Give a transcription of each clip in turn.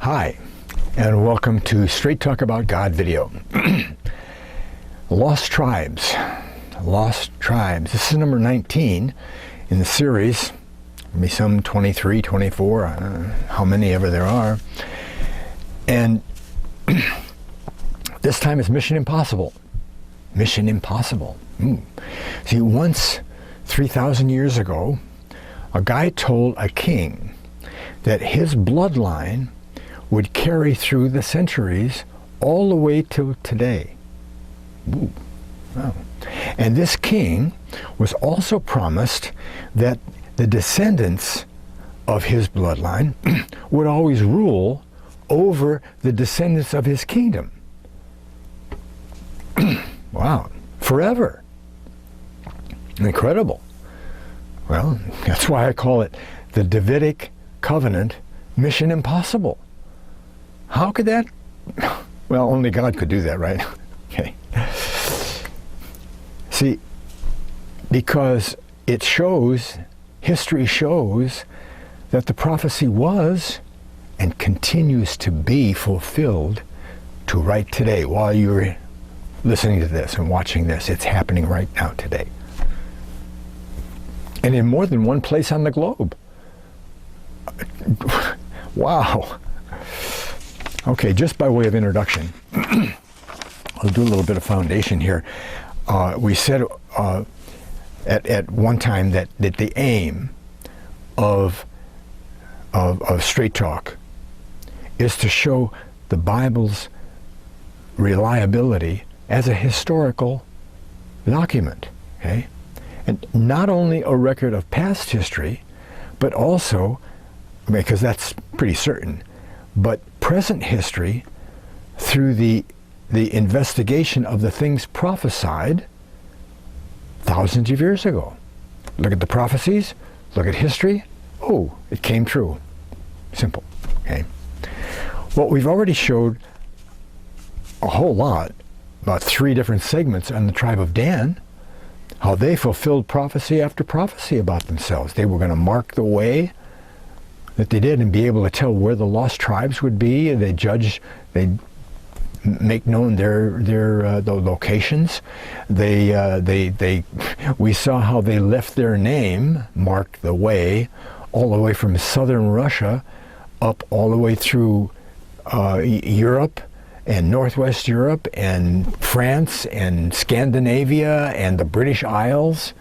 Hi, and welcome to Straight Talk About God video. Lost Tribes. Lost Tribes. This is number 19 in the series. Maybe some 23, 24, how many ever there are. And this time it's Mission Impossible. Mission Impossible. See, once, 3,000 years ago, a guy told a king that his bloodline would carry through the centuries all the way to today. Ooh, wow. And this king was also promised that the descendants of his bloodline would always rule over the descendants of his kingdom. Wow, forever. Incredible. Well, that's why I call it the Davidic Covenant Mission Impossible. How could that? Well, only God could do that, right? Okay. See, because it shows, history shows, that the prophecy was and continues to be fulfilled to right today. While you're listening to this and watching this, it's happening right now today. And in more than one place on the globe. Wow. Okay, just by way of introduction, I'll do a little bit of foundation here. We said at one time that the aim of Straight Talk is to show the Bible's reliability as a historical document, okay? And not only a record of past history, but also, because that's pretty certain, but present history through the investigation of the things prophesied thousands of years ago. Look at the prophecies, look at history. Oh, it came true. Simple. Okay. Well, we've already showed a whole lot, about 3 different segments on the tribe of Dan, how they fulfilled prophecy after prophecy about themselves. They were going to mark the way that they did and be able to tell where the lost tribes would be. They'd make known the locations. We saw how they left their name, marked the way, all the way from southern Russia up all the way through Europe and Northwest Europe and France and Scandinavia and the British Isles,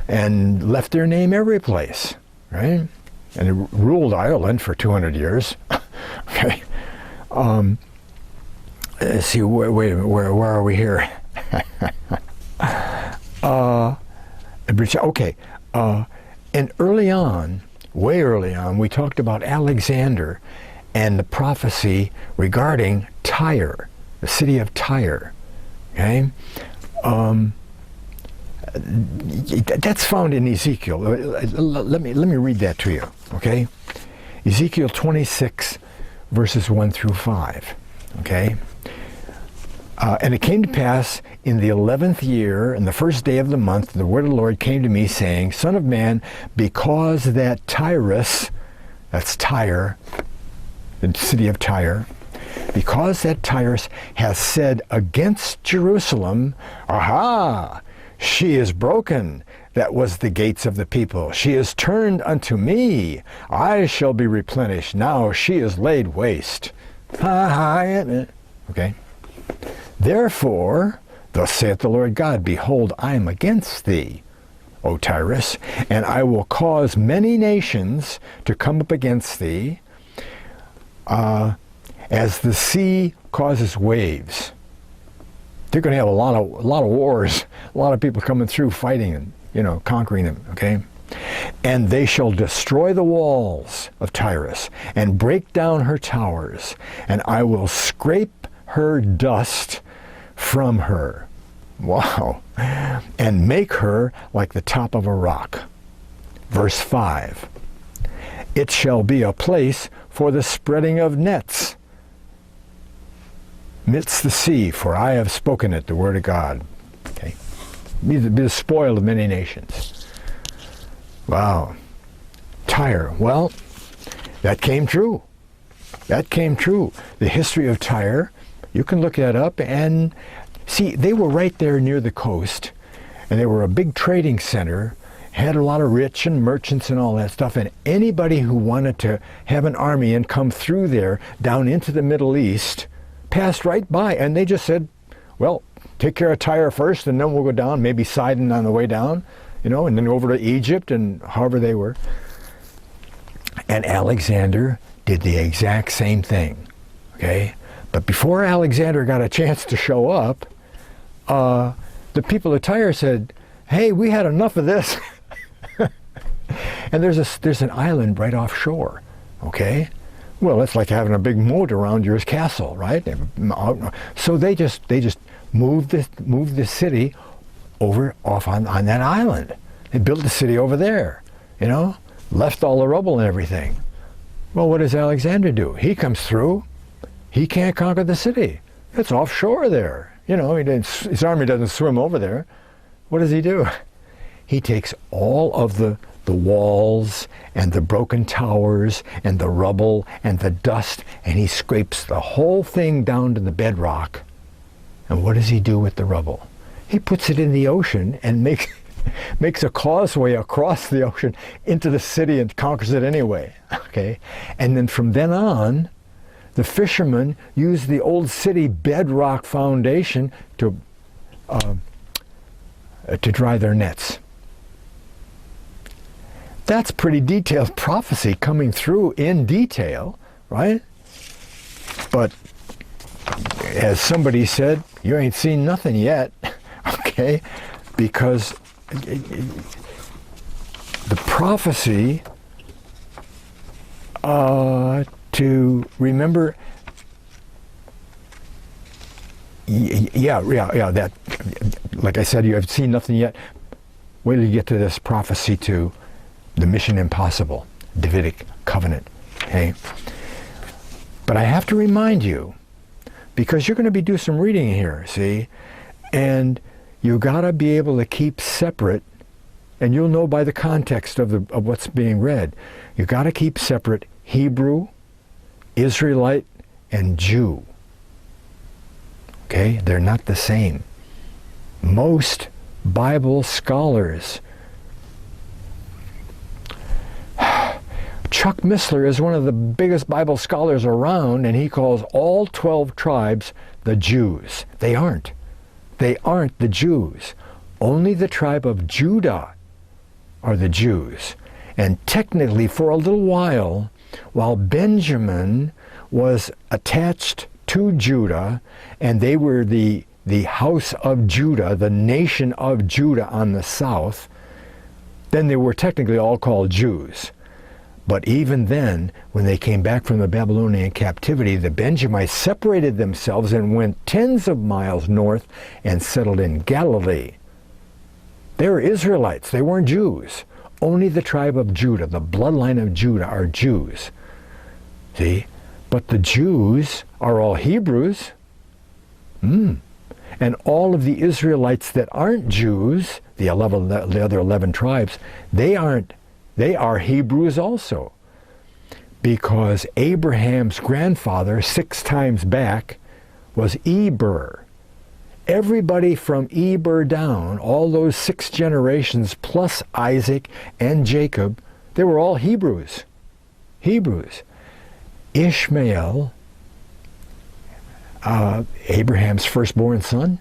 and left their name every place, right? And it ruled Ireland for 200 years. Okay. Let's see, wait a minute, where are we here? Okay. And early on, way early on, we talked about Alexander and the prophecy regarding Tyre, the city of Tyre. Okay? That's found in Ezekiel. Let me read that to you, okay? Ezekiel 26, verses 1 through 5, okay? And it came to pass in the 11th year, in the first day of the month, the word of the Lord came to me, saying, Son of man, because that Tyrus, that's Tyre, the city of Tyre, because that Tyrus has said against Jerusalem, aha, she is broken, that was the gates of the people. She is turned unto me. I shall be replenished. Now she is laid waste. Okay. Therefore, thus saith the Lord God, behold, I am against thee, O Tyrus, and I will cause many nations to come up against thee, as the sea causes waves. They're going to have a lot of wars, a lot of people coming through fighting and, conquering them, okay? And they shall destroy the walls of Tyrus and break down her towers, and I will scrape her dust from her. Wow. And make her like the top of a rock. Verse 5. It shall be a place for the spreading of nets midst the sea, for I have spoken it, the word of God. Okay. Be the spoil of many nations. Wow. Tyre. Well, that came true. That came true. The history of Tyre, you can look that up and see, they were right there near the coast, and they were a big trading center, had a lot of rich and merchants and all that stuff, and anybody who wanted to have an army and come through there down into the Middle East passed right by, and they just said, well, take care of Tyre first, and then we'll go down, maybe Sidon on the way down, you know, and then over to Egypt, and however they were. And Alexander did the exact same thing, okay? But before Alexander got a chance to show up, the people of Tyre said, hey, we had enough of this. And there's an island right offshore, okay? Well, it's like having a big moat around your castle, right? So they just moved the city over off on that island. They built the city over there, you know, left all the rubble and everything. Well, what does Alexander do? He comes through. He can't conquer the city. It's offshore there. You know, his army doesn't swim over there. What does he do? He takes all of the walls and the broken towers and the rubble and the dust, and he scrapes the whole thing down to the bedrock. And what does he do with the rubble? He puts it in the ocean and makes a causeway across the ocean into the city and conquers it anyway. Okay? And then from then on, the fishermen used the old city bedrock foundation to dry their nets. That's pretty detailed prophecy coming through in detail, right? But as somebody said, you ain't seen nothing yet, okay? Because the prophecy to remember, that, like I said, you have seen nothing yet. Wait till you get to this prophecy to the Mission Impossible, Davidic Covenant, okay? But I have to remind you, because you're going to be doing some reading here, see? And you got to be able to keep separate, and you'll know by the context of what's being read. You got to keep separate Hebrew, Israelite, and Jew. Okay? They're not the same. Most Bible scholars, Chuck Missler is one of the biggest Bible scholars around, and he calls all 12 tribes the Jews. They aren't. They aren't the Jews. Only the tribe of Judah are the Jews. And technically, for a little while Benjamin was attached to Judah, and they were the house of Judah, the nation of Judah on the south, then they were technically all called Jews. But even then, when they came back from the Babylonian captivity, the Benjamites separated themselves and went tens of miles north and settled in Galilee. They were Israelites. They weren't Jews. Only the tribe of Judah, the bloodline of Judah, are Jews. See? But the Jews are all Hebrews. And all of the Israelites that aren't Jews, the other 11 tribes, they are Hebrews also. Because Abraham's grandfather, 6 times back, was Eber. Everybody from Eber down, all those 6 generations, plus Isaac and Jacob, they were all Hebrews. Hebrews. Ishmael, Abraham's firstborn son,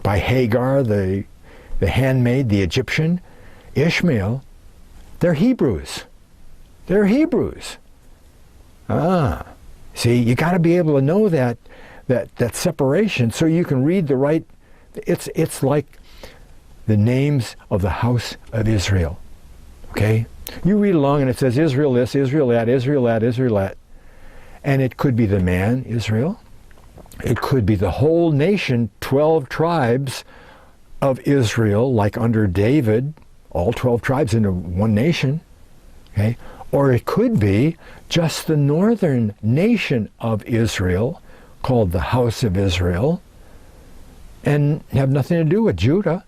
by Hagar, the handmaid, the Egyptian, Ishmael, they're Hebrews. They're Hebrews. See, you got to be able to know that separation so you can read the right. It's like the names of the house of Israel. Okay? You read along and it says Israel this, Israel that, Israel that, Israel that. And it could be the man, Israel. It could be the whole nation, 12 tribes of Israel, like under David, all 12 tribes into one nation. Okay? Or it could be just the northern nation of Israel, called the house of Israel, and have nothing to do with Judah.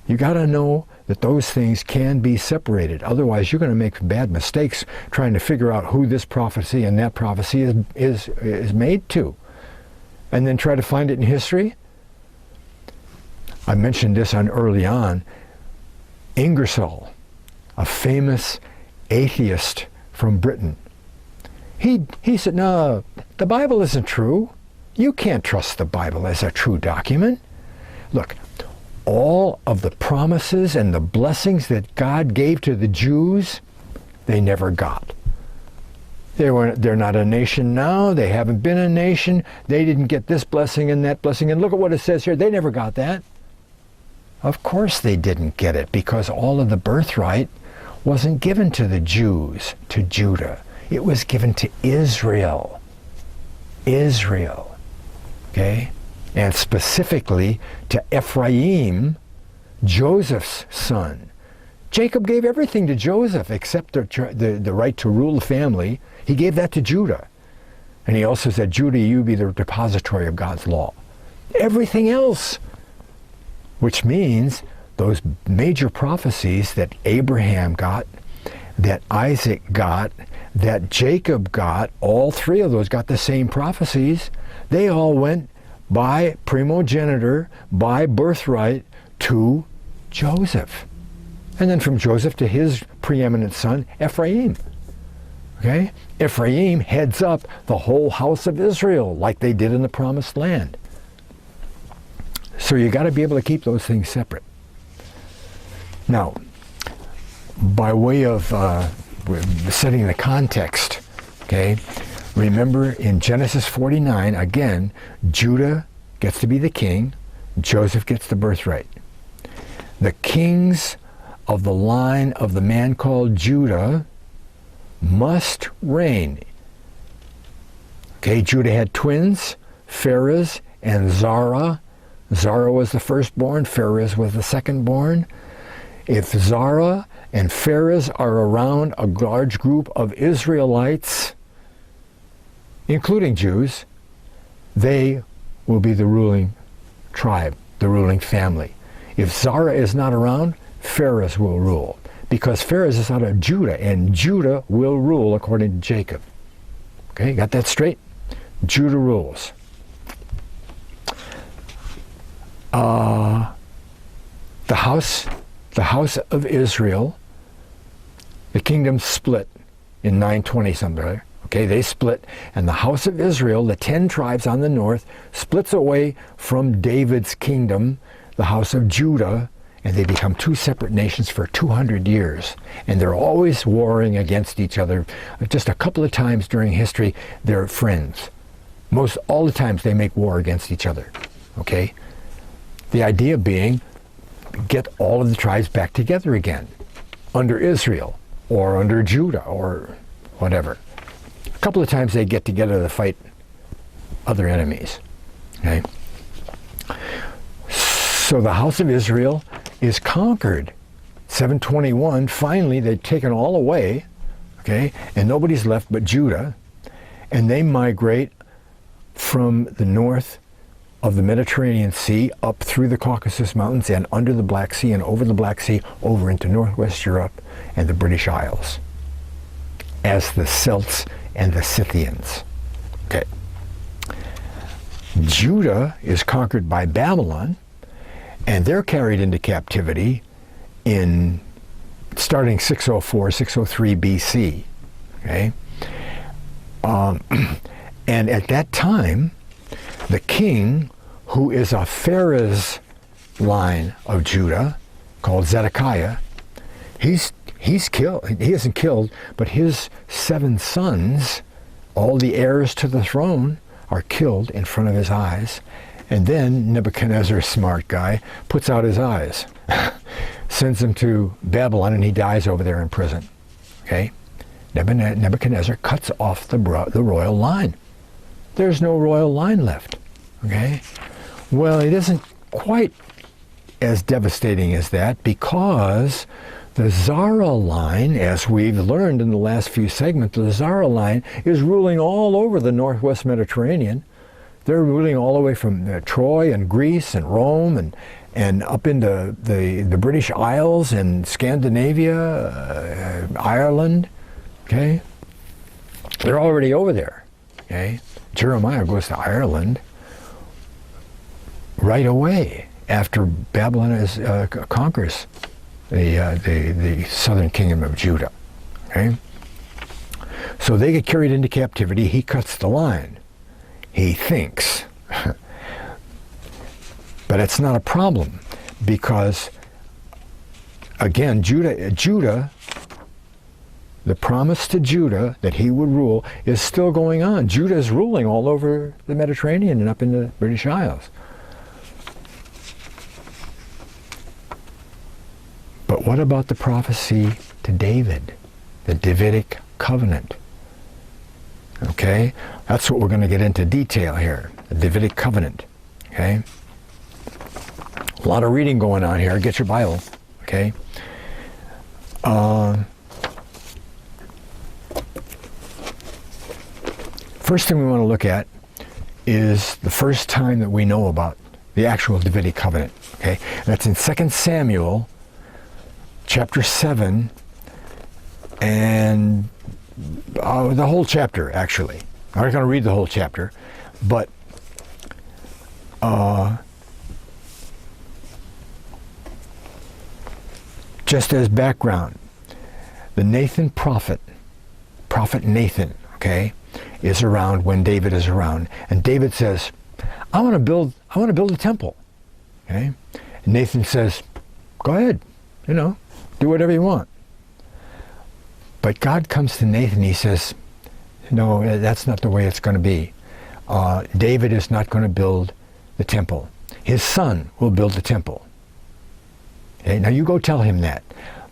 You got to know that those things can be separated. Otherwise, you're going to make bad mistakes trying to figure out who this prophecy and that prophecy is made to. And then try to find it in history. I mentioned this early on. Ingersoll, a famous atheist from Britain, he said, no, the Bible isn't true. You can't trust the Bible as a true document. Look, all of the promises and the blessings that God gave to the Jews, they never got. They're not a nation now. They haven't been a nation. They didn't get this blessing and that blessing. And look at what it says here. They never got that. Of course they didn't get it, because all of the birthright wasn't given to the Jews, to Judah. It was given to Israel. Israel. Okay? And specifically to Ephraim, Joseph's son. Jacob gave everything to Joseph except the right to rule the family. He gave that to Judah. And he also said, Judah, you be the depository of God's law. Everything else, which means those major prophecies that Abraham got, that Isaac got, that Jacob got, all three of those got the same prophecies. They all went by primogeniture, by birthright, to Joseph. And then from Joseph to his preeminent son, Ephraim. Okay? Ephraim heads up the whole house of Israel like they did in the Promised Land. So you got to be able to keep those things separate. Now, by way of setting the context, okay, remember in Genesis 49, again, Judah gets to be the king, Joseph gets the birthright. The kings of the line of the man called Judah must reign. Okay, Judah had twins, Pharez and Zara. Zara was the firstborn, Pharez was the secondborn. If Zara and Pharez are around a large group of Israelites, including Jews, they will be the ruling tribe, the ruling family. If Zara is not around, Pharez will rule, because Pharez is out of Judah, and Judah will rule according to Jacob. Okay, got that straight? Judah rules. The house of Israel, the kingdom split in 920 somewhere. Okay, they split, and the house of Israel, the 10 tribes on the north, splits away from David's kingdom, the house of Judah, and they become two separate nations for 200 years. And they're always warring against each other. Just a couple of times during history, they're friends. Most all the times they make war against each other. Okay? The idea being, get all of the tribes back together again, under Israel, or under Judah, or whatever. A couple of times they get together to fight other enemies. Okay? So the house of Israel is conquered. 721, finally they've taken all away, okay, and nobody's left but Judah, and they migrate from the north of the Mediterranean Sea up through the Caucasus Mountains and under the Black Sea and over the Black Sea over into northwest Europe and the British Isles as the Celts and the Scythians. Okay. Judah is conquered by Babylon, and they're carried into captivity in starting 604, 603 BC. Okay? And at that time, the king, who is a Pharez line of Judah, called Zedekiah, he's killed. He isn't killed, but his 7 sons, all the heirs to the throne, are killed in front of his eyes. And then Nebuchadnezzar, smart guy, puts out his eyes, sends him to Babylon, and he dies over there in prison. Okay? Nebuchadnezzar cuts off the royal line. There's no royal line left. Okay? Well, it isn't quite as devastating as that, because the Zara line, as we've learned in the last few segments, the Zara line is ruling all over the northwest Mediterranean. They're ruling all the way from Troy and Greece and Rome and up into the British Isles and Scandinavia, Ireland, okay? They're already over there, okay? Jeremiah goes to Ireland right away after Babylon conquers the southern kingdom of Judah, okay? So they get carried into captivity. He cuts the line. He thinks. But it's not a problem because, again, Judah, the promise to Judah that he would rule is still going on. Judah is ruling all over the Mediterranean and up in the British Isles. But what about the prophecy to David, the Davidic Covenant? Okay, that's what we're going to get into detail here, the Davidic Covenant, okay? A lot of reading going on here. Get your Bible, okay? First thing we want to look at is the first time that we know about the actual Davidic Covenant, okay? And that's in 2 Samuel chapter 7 and the whole chapter, actually. I'm not going to read the whole chapter, but just as background, the Nathan prophet Nathan, okay, is around when David is around, and David says, I want to build a temple, okay? And Nathan says, go ahead, do whatever you want. But God comes to Nathan, he says, no, that's not the way it's going to be. David is not going to build the temple. His son will build the temple. Okay, now you go tell him that.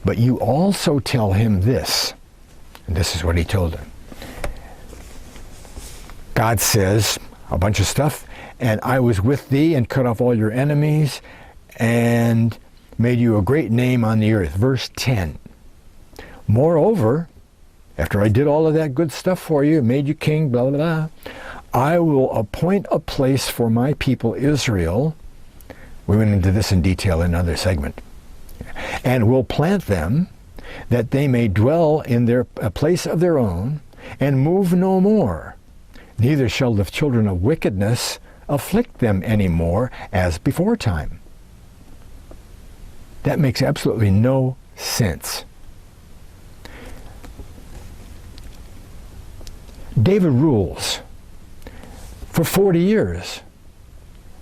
But you also tell him this. And this is what he told him. God says a bunch of stuff, and I was with thee and cut off all your enemies and made you a great name on the earth. Verse 10. Moreover, after I did all of that good stuff for you, made you king, blah, blah, blah, I will appoint a place for my people Israel. We went into this in detail in another segment. And will plant them, that they may dwell in a place of their own, and move no more. Neither shall the children of wickedness afflict them any more as before time. That makes absolutely no sense. David rules for 40 years.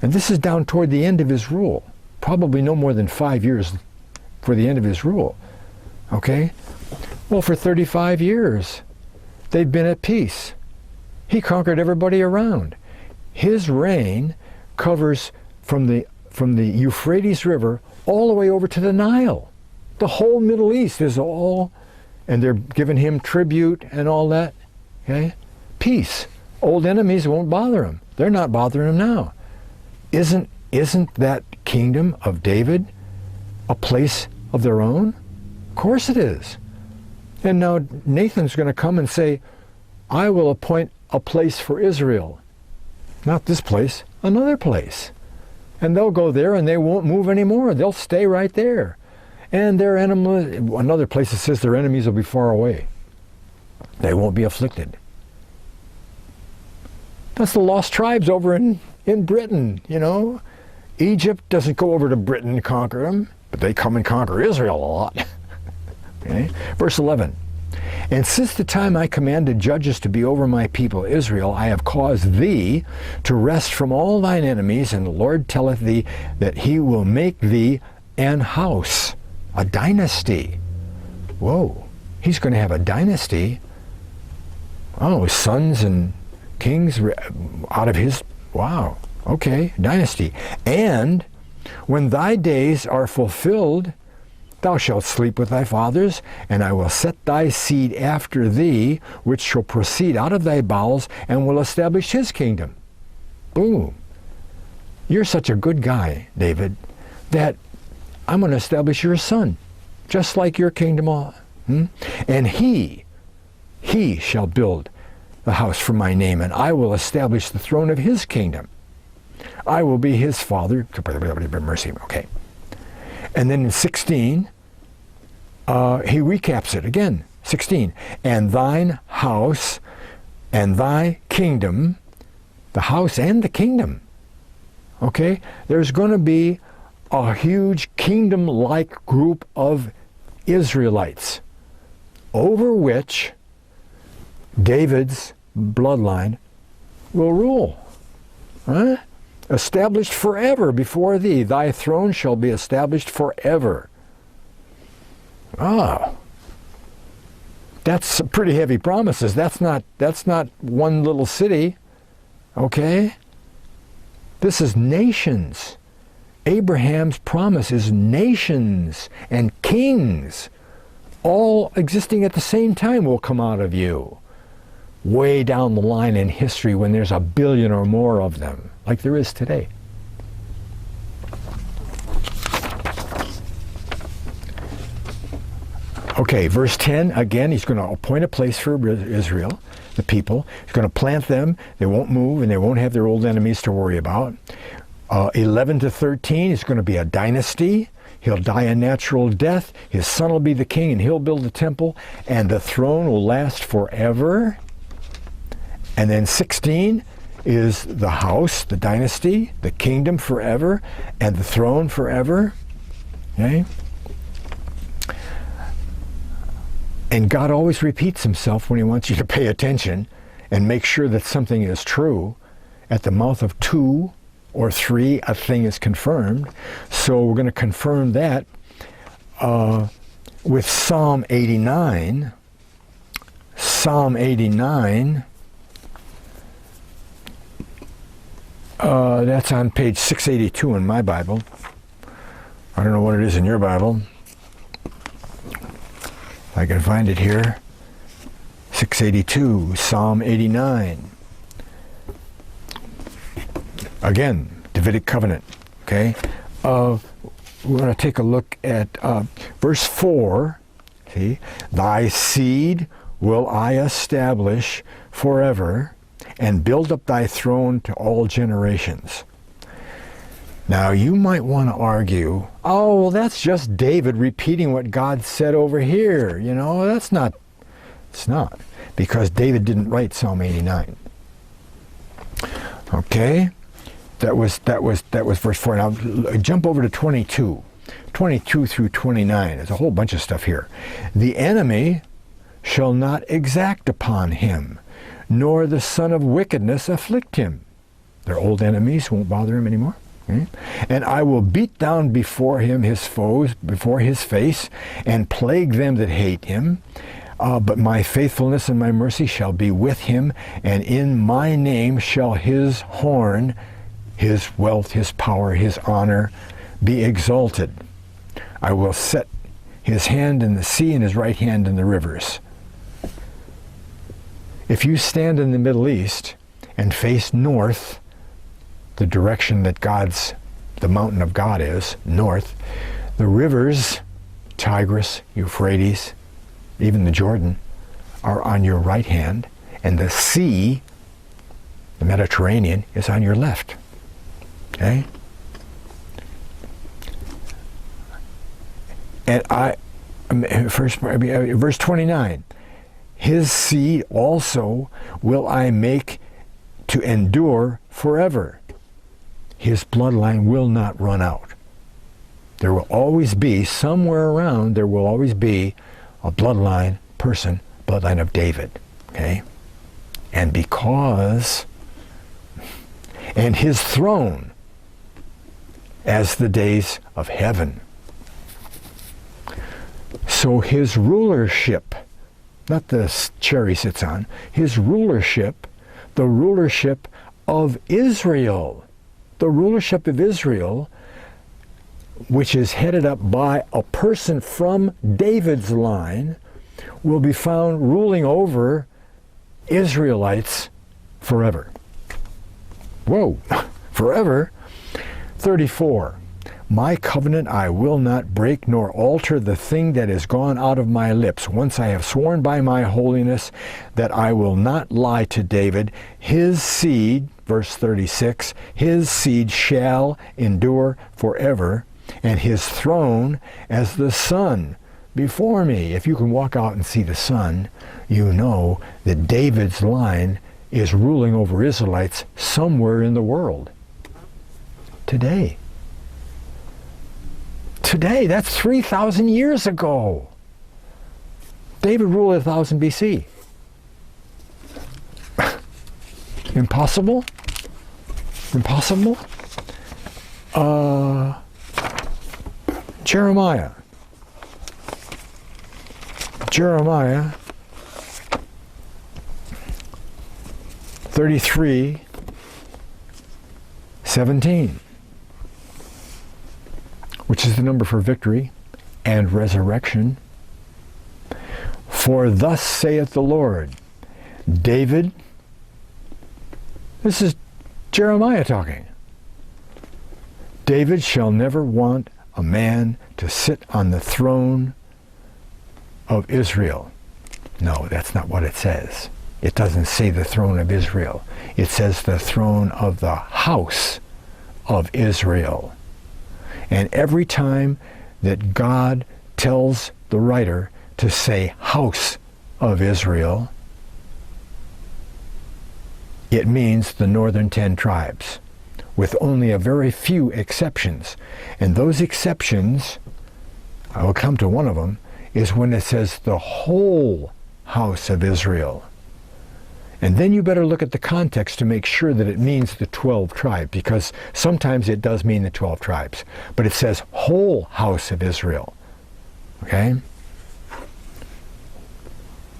And this is down toward the end of his rule. Probably no more than 5 years for the end of his rule. Okay? Well, for 35 years, they've been at peace. He conquered everybody around. His reign covers from the Euphrates River all the way over to the Nile. The whole Middle East is all, and they're giving him tribute and all that. Okay? Peace. Old enemies won't bother him. They're not bothering him now. Isn't that kingdom of David a place of their own? Of course it is. And now Nathan's going to come and say, I will appoint a place for Israel. Not this place, another place. And they'll go there and they won't move anymore. They'll stay right there. And their enemies, another place that says their enemies will be far away. They won't be afflicted. That's the lost tribes over in Britain, Egypt doesn't go over to Britain and conquer them, but they come and conquer Israel a lot. Okay? Verse 11. And since the time I commanded judges to be over my people Israel, I have caused thee to rest from all thine enemies, and the Lord telleth thee that he will make thee an house, a dynasty. Whoa, he's going to have a dynasty. Oh, sons and kings out of his, wow, okay, dynasty. And when thy days are fulfilled, thou shalt sleep with thy fathers, and I will set thy seed after thee, which shall proceed out of thy bowels, and will establish his kingdom. Boom. You're such a good guy, David, that I'm going to establish your son, just like your kingdom. And he shall build the house for my name, and I will establish the throne of his kingdom. I will be his father. Mercy. Okay. And then in 16, he recaps it again. 16. And thine house and thy kingdom, the house and the kingdom. Okay? There's going to be a huge kingdom-like group of Israelites over which David's bloodline will rule. Huh? Established forever before thee. Thy throne shall be established forever. Ah. That's pretty heavy promises. That's not one little city. Okay? This is nations. Abraham's promise is nations and kings all existing at the same time will come out of you. Way down the line in history when there's 1 billion or more of them, like there is today. Okay, verse 10, again, he's going to appoint a place for Israel, the people. He's going to plant them. They won't move, and they won't have their old enemies to worry about. 11 to 13 is going to be a dynasty. He'll die a natural death. His son will be the king, and he'll build the temple, and the throne will last forever. And then 16 is the house, the dynasty, the kingdom forever, and the throne forever. Okay? And God always repeats himself when he wants you to pay attention and make sure that something is true. At the mouth of 2 or 3, a thing is confirmed. So we're going to confirm that with Psalm 89. Psalm 89. That's on page 682 in my Bible. I don't know what it is in your Bible. I can find it here. 682, Psalm 89. Again, Davidic Covenant. Okay? We're going to take a look at verse 4. See? Thy seed will I establish forever, and build up thy throne to all generations. Now, you might want to argue, oh, well, that's just David repeating what God said over here. You know, that's not. It's not. Because David didn't write Psalm 89. Okay? That was verse 4. Now, jump over to 22. 22 through 29. There's a whole bunch of stuff here. The enemy shall not exact upon him, nor the son of wickedness afflict him. Their old enemies won't bother him anymore. Okay? And I will beat down before him his foes, before his face, and plague them that hate him. But my faithfulness and my mercy shall be with him, and in my name shall his horn, his wealth, his power, his honor be exalted. I will set his hand in the sea and his right hand in the rivers. If you stand in the Middle East and face north, the direction that the mountain of God is, north, the rivers, Tigris, Euphrates, even the Jordan, are on your right hand, and the sea, the Mediterranean, is on your left. Okay? And verse 29, his seed also will I make to endure forever. His bloodline will not run out. There will always be, somewhere around, there will always be a bloodline person, bloodline of David. Okay? And his throne as the days of heaven. So his rulership, not the chair he sits on, his rulership, the rulership of Israel, which is headed up by a person from David's line, will be found ruling over Israelites forever. Whoa, forever. 34. My covenant I will not break, nor alter the thing that is gone out of my lips. Once I have sworn by my holiness that I will not lie to David. His seed, verse 36, his seed shall endure forever, and his throne as the sun before me. If you can walk out and see the sun, you know that David's line is ruling over Israelites somewhere in the world. Today. Today, that's 3,000 years ago. David ruled 1000 BC. Impossible? Impossible? Jeremiah. Jeremiah 33:17, which is the number for victory and resurrection. For thus saith the Lord, David, this is Jeremiah talking, David shall never want a man to sit on the throne of Israel. No, that's not what it says. It doesn't say the throne of Israel. It says the throne of the house of Israel. And every time that God tells the writer to say house of Israel, it means the northern 10 tribes, with only a very few exceptions. And those exceptions, I will come to one of them, is when it says the whole house of Israel. And then you better look at the context to make sure that it means the 12 tribes, because sometimes it does mean the 12 tribes, but it says whole house of Israel. Okay?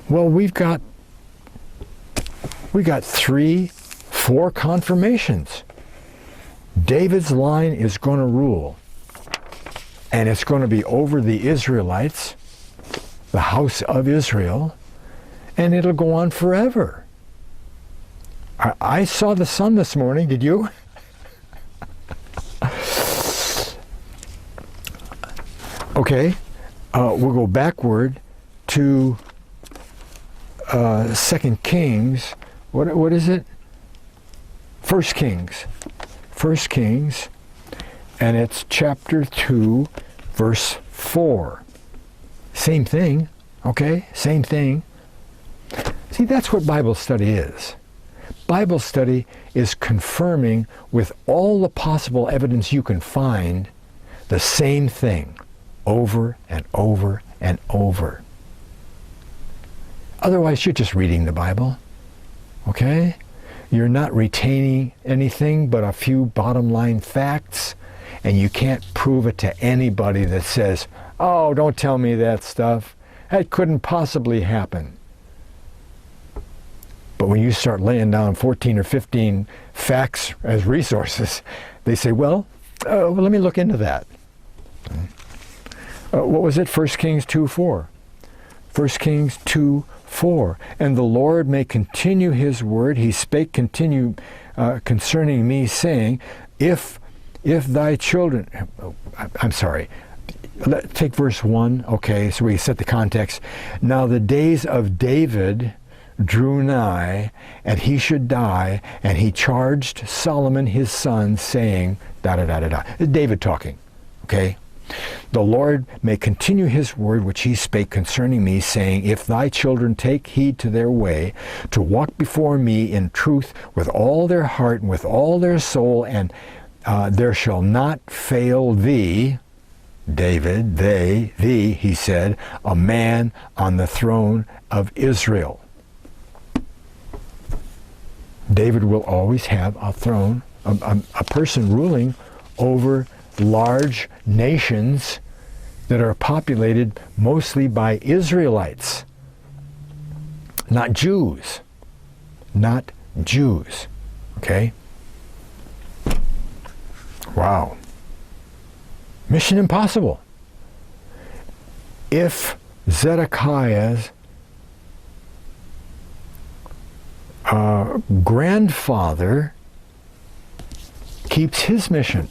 Well, we got 4 confirmations. David's line is going to rule, and it's going to be over the Israelites, the house of Israel, and it'll go on forever. I saw the sun this morning. Did you? Okay, we'll go backward to 2 Kings. What is it? 1 Kings. 1 Kings, and it's chapter 2, verse 4. Same thing, okay? Same thing. See, that's what Bible study is. Bible study is confirming with all the possible evidence you can find the same thing over and over and over. Otherwise, you're just reading the Bible, okay? You're not retaining anything but a few bottom line facts, and you can't prove it to anybody that says, oh, don't tell me that stuff. That couldn't possibly happen. But when you start laying down 14 or 15 facts as resources, they say, well, let me look into that. What was it? 1 Kings 2:4. 1 Kings 2:4. And the Lord may continue his word. He spake concerning me, saying, if thy children, I'm sorry, take verse 1, okay, so we set the context. Now the days of David drew nigh, and he should die, and he charged Solomon his son, saying, da-da-da-da-da. David talking, okay? The Lord may continue his word which he spake concerning me, saying, if thy children take heed to their way, to walk before me in truth with all their heart and with all their soul, and there shall not fail thee, David, thee, he said, a man on the throne of Israel. David will always have a throne, a person ruling over large nations that are populated mostly by Israelites, not Jews. Not Jews. Okay? Wow. Mission impossible. If Zedekiah's grandfather keeps his mission,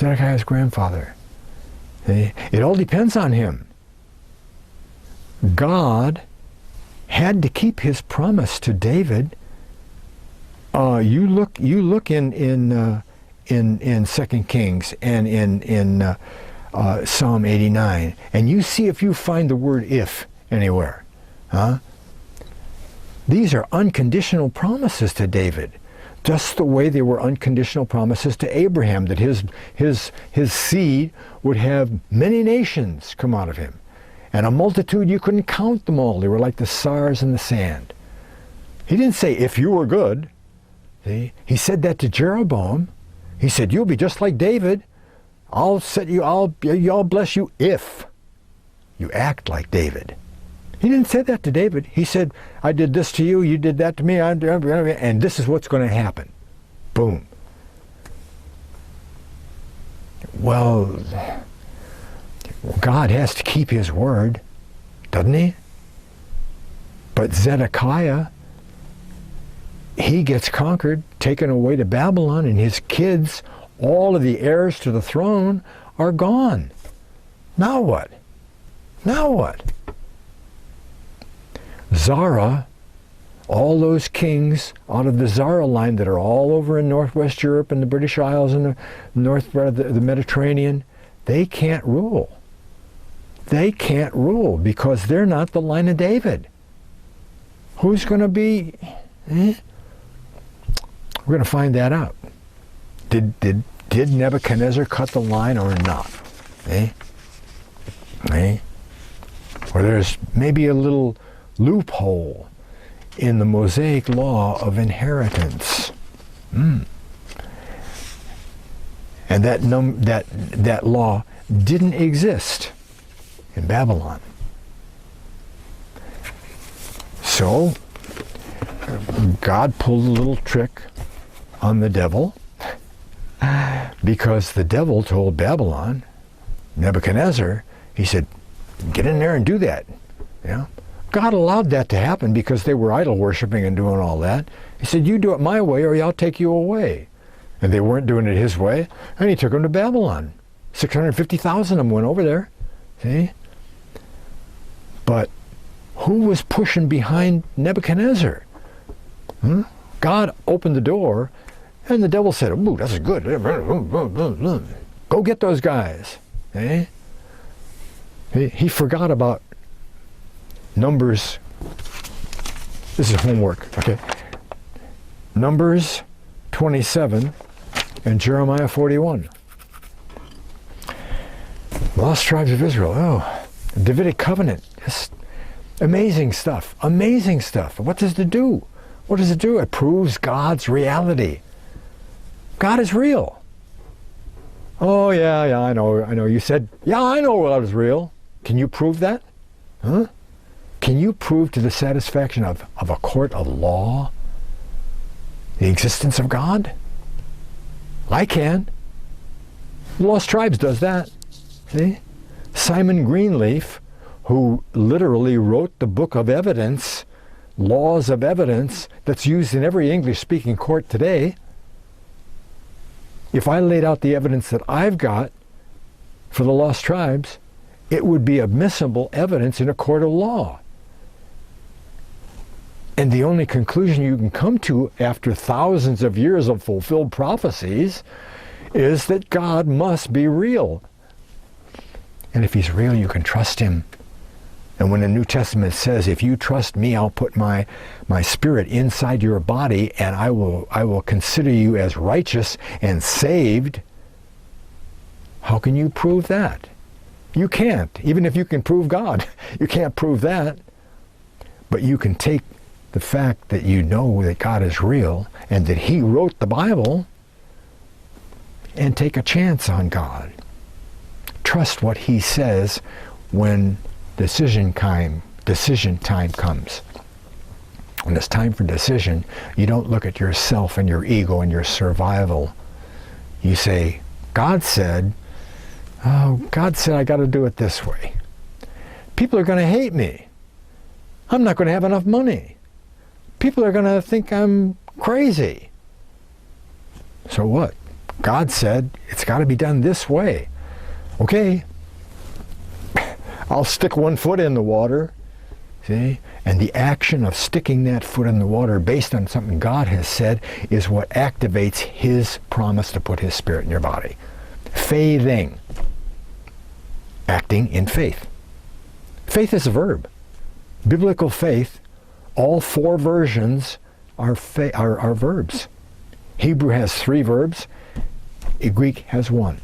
Zedekiah's grandfather. See? It all depends on him. God had to keep his promise to David. You look in 2 Kings and in Psalm 89, and you see if you find the word "if" anywhere. These are unconditional promises to David, just the way they were unconditional promises to Abraham, that his seed would have many nations come out of him, and a multitude you couldn't count them all. They were like the stars in the sand. He didn't say if you were good. See? He said that to Jeroboam. He said, you'll be just like David. I'll bless you if you act like David. He didn't say that to David. He said, I did this to you, you did that to me, and this is what's going to happen. Boom. Well, God has to keep his word, doesn't he? But Zedekiah, he gets conquered, taken away to Babylon, and his kids, all of the heirs to the throne, are gone. Now what? Now what? Zara, all those kings out of the Zara line that are all over in Northwest Europe and the British Isles and the north part of the Mediterranean, they can't rule. They can't rule because they're not the line of David. Who's going to be? We're going to find that out. Did Nebuchadnezzar cut the line or not? Or there's maybe a little loophole in the Mosaic law of inheritance. And that law didn't exist in Babylon. So God pulled a little trick on the devil, because the devil told Babylon, Nebuchadnezzar, he said, get in there and do that. Yeah. God allowed that to happen because they were idol worshiping and doing all that. He said, you do it my way or I'll take you away. And they weren't doing it his way, and he took them to Babylon. 650,000 of them went over there. See? But who was pushing behind Nebuchadnezzar? God opened the door, and the devil said, ooh, that's good. Go get those guys. He forgot about Numbers. This is homework, okay? Numbers 27 and Jeremiah 41. Lost tribes of Israel. Oh, Davidic Covenant. Just amazing stuff. Amazing stuff. What does it do? What does it do? It proves God's reality. God is real. Oh, yeah, I know. You said, yeah, I know God is real. Can you prove that? Huh? Can you prove to the satisfaction of a court of law the existence of God? I can. Lost Tribes does that. See? Simon Greenleaf, who literally wrote the book of evidence, laws of evidence, that's used in every English-speaking court today. If I laid out the evidence that I've got for the Lost Tribes, it would be admissible evidence in a court of law. And the only conclusion you can come to after thousands of years of fulfilled prophecies is that God must be real. And if he's real, you can trust him. And when the New Testament says, if you trust me, I'll put my spirit inside your body, and I will consider you as righteous and saved, how can you prove that? You can't. Even if you can prove God, you can't prove that. But you can take the fact that you know that God is real and that he wrote the Bible and take a chance on God. Trust what he says when decision time comes. When it's time for decision, you don't look at yourself and your ego and your survival. You say, God said I got to do it this way. People are going to hate me. I'm not going to have enough money. People are going to think I'm crazy. So what? God said it's got to be done this way. Okay, I'll stick one foot in the water, see? And the action of sticking that foot in the water based on something God has said is what activates his promise to put his Spirit in your body. Faithing. Acting in faith. Faith is a verb. Biblical faith, all 4 versions are verbs. Hebrew has 3 verbs. Greek has 1.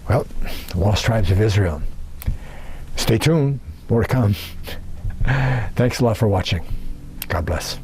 Well, the lost tribes of Israel. Stay tuned. More to come. Thanks a lot for watching. God bless.